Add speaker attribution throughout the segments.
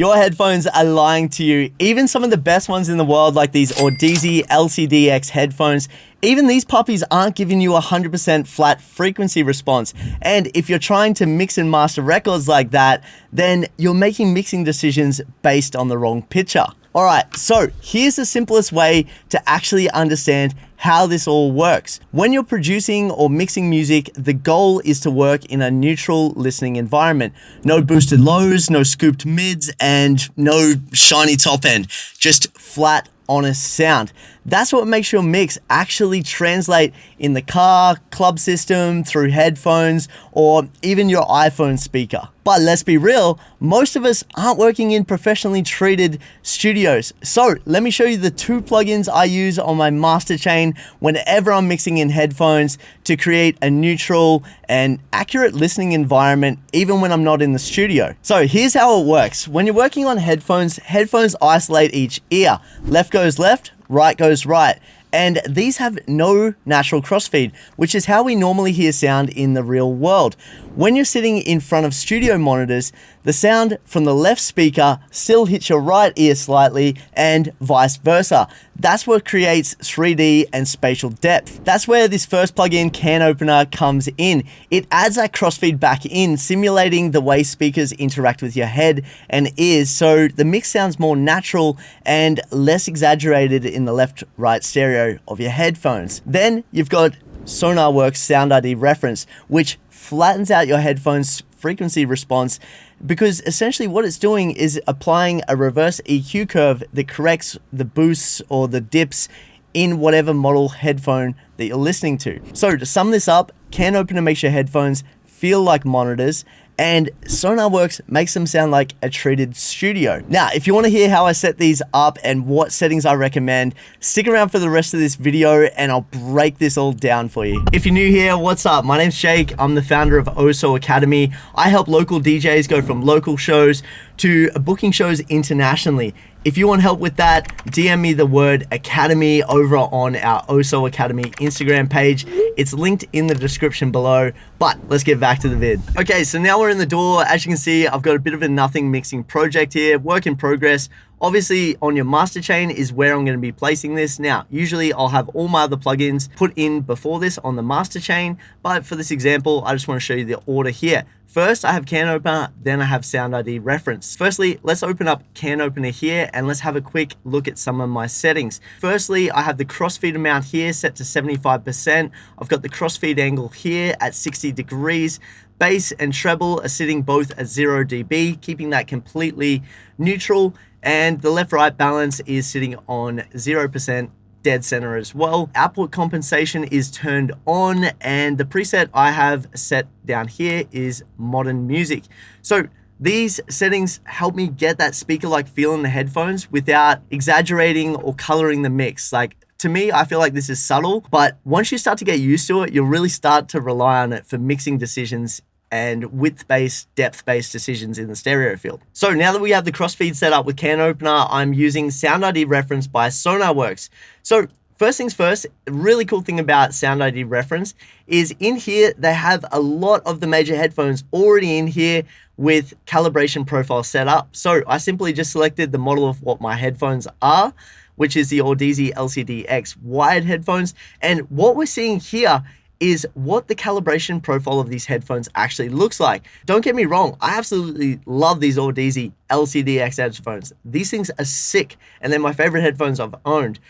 Speaker 1: Your headphones are lying to you. Even some of the best ones in the world, like these Audeze LCD-X headphones, even these puppies aren't giving you 100% flat frequency response. And if you're trying to mix and master records like that, then you're making mixing decisions based on the wrong picture. All right, so here's the simplest way to actually understand how this all works. When you're producing or mixing music, the goal is to work in a neutral listening environment. No boosted lows, no scooped mids, and no shiny top end. Just flat, honest sound. That's what makes your mix actually translate in the car, club system, through headphones, or even your iPhone speaker. But let's be real, most of us aren't working in professionally treated studios. So let me show you the 2 plugins I use on my master chain whenever I'm mixing in headphones to create a neutral and accurate listening environment, even when I'm not in the studio. So here's how it works. When you're working on headphones, headphones isolate each ear. Left goes left, right goes right. And these have no natural crossfeed, which is how we normally hear sound in the real world. When you're sitting in front of studio monitors, the sound from the left speaker still hits your right ear slightly and vice versa. That's what creates 3D and spatial depth. That's where this first plugin, CanOpener, comes in. It adds that crossfeed back in, simulating the way speakers interact with your head and ears, so the mix sounds more natural and less exaggerated in the left-right stereo of your headphones. Then you've got Sonarworks SoundID reference, which flattens out your headphones frequency response, because essentially what it's doing is applying a reverse EQ curve that corrects the boosts or the dips in whatever model headphone that you're listening to. So to sum this up, CanOpener makes your headphones feel like monitors, and Sonarworks makes them sound like a treated studio. Now, if you want to hear how I set these up and what settings I recommend, stick around for the rest of this video and I'll break this all down for you. If you're new here, what's up? My name's Jake. I'm the founder of Oso Academy. I help local DJs go from local shows to booking shows internationally. If you want help with that, DM me the word Academy over on our Oso Academy Instagram page. It's linked in the description below, but let's get back to the vid. Okay, so now we're in the door. As you can see, I've got a bit of a nothing mixing project here, work in progress. Obviously, on your master chain is where I'm going to be placing this. Now, usually I'll have all my other plugins put in before this on the master chain, but for this example, I just want to show you the order here. First, I have CanOpener, then I have SoundID reference. Firstly, let's open up CanOpener here and let's have a quick look at some of my settings. Firstly, I have the crossfeed amount here set to 75%. I've got the crossfeed angle here at 60 degrees. Bass and treble are sitting both at 0 dB, keeping that completely neutral. And the left-right balance is sitting on 0%. Dead center as well. Output compensation is turned on, and the preset I have set down here is modern music. So these settings help me get that speaker-like feel in the headphones without exaggerating or coloring the mix. Like, to me, I feel like this is subtle, but once you start to get used to it, you'll really start to rely on it for mixing decisions and width-based, depth-based decisions in the stereo field. So now that we have the crossfeed set up with CanOpener, I'm using SoundID reference by Sonarworks. So first things first, a really cool thing about SoundID reference is in here, they have a lot of the major headphones already in here with calibration profile set up. So I simply just selected the model of what my headphones are, which is the Audeze LCD-X wired headphones. And what we're seeing here is what the calibration profile of these headphones actually looks like. Don't get me wrong, I absolutely love these Audeze LCD-X headphones. These things are sick, and they're my favorite headphones I've owned.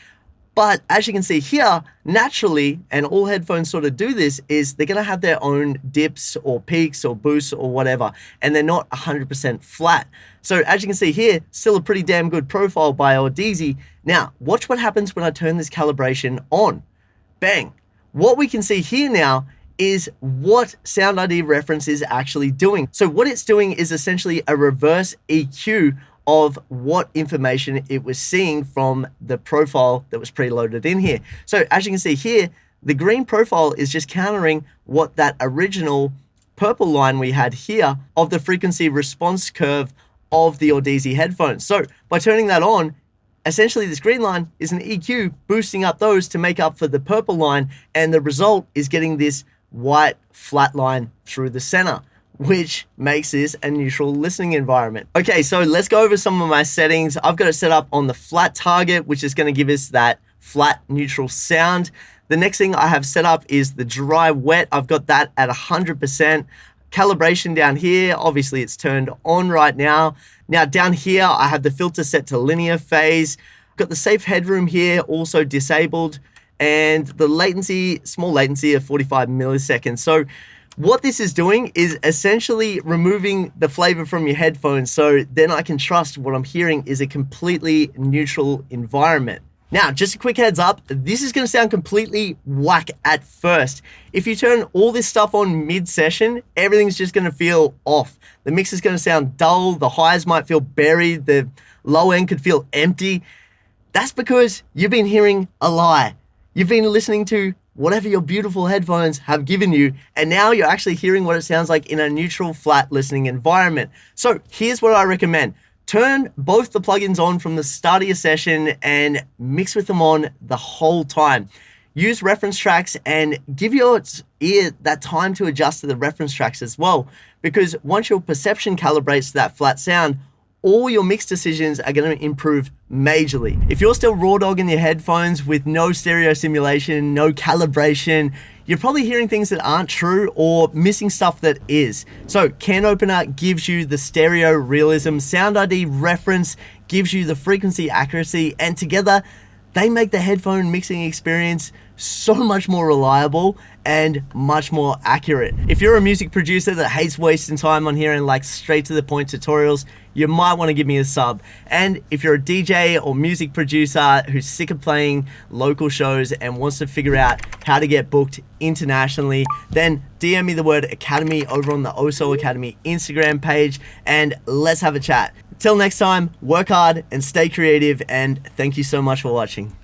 Speaker 1: But as you can see here, naturally, and all headphones sort of do this, is they're gonna have their own dips or peaks or boosts or whatever, and they're not 100% flat. So as you can see here, still a pretty damn good profile by Audeze. Now, watch what happens when I turn this calibration on. Bang. What we can see here now is what SoundID reference is actually doing. So what it's doing is essentially a reverse EQ of what information it was seeing from the profile that was preloaded in here. So as you can see here, the green profile is just countering what that original purple line we had here of the frequency response curve of the Audeze headphones. So by turning that on, essentially this green line is an EQ boosting up those to make up for the purple line, and the result is getting this white flat line through the center. which makes this a neutral listening environment. Okay, so let's go over some of my settings. I've got it set up on the flat target, which is going to give us that flat neutral sound. The next thing I have set up is the dry wet. I've got that at 100%. Calibration down here, obviously it's turned on right now. Now down here, I have the filter set to linear phase. Got the safe headroom here also disabled, and the latency, small latency of 45 milliseconds. So what this is doing is essentially removing the flavor from your headphones, so then I can trust what I'm hearing is a completely neutral environment. Now, just a quick heads up, this is going to sound completely whack at first. If you turn all this stuff on mid-session, everything's just going to feel off. The mix is going to sound dull, the highs might feel buried, the low end could feel empty. That's because you've been hearing a lie. You've been listening to whatever your beautiful headphones have given you, and now you're actually hearing what it sounds like in a neutral, flat listening environment. So here's what I recommend. Turn both the plugins on from the start of your session and mix with them on the whole time. Use reference tracks and give your ear that time to adjust to the reference tracks as well, because once your perception calibrates to that flat sound, all your mix decisions are going to improve majorly. If you're still raw dogging your headphones with no stereo simulation, no calibration, you're probably hearing things that aren't true or missing stuff that is. So CanOpener gives you the stereo realism, SoundID reference gives you the frequency accuracy, and together they make the headphone mixing experience so much more reliable and much more accurate. If you're a music producer that hates wasting time on here and likes straight to the point tutorials, you might want to give me a sub. And if you're a DJ or music producer who's sick of playing local shows and wants to figure out how to get booked internationally, then DM me the word Academy over on the Oso Academy Instagram page and let's have a chat. Till next time, work hard and stay creative, and thank you so much for watching.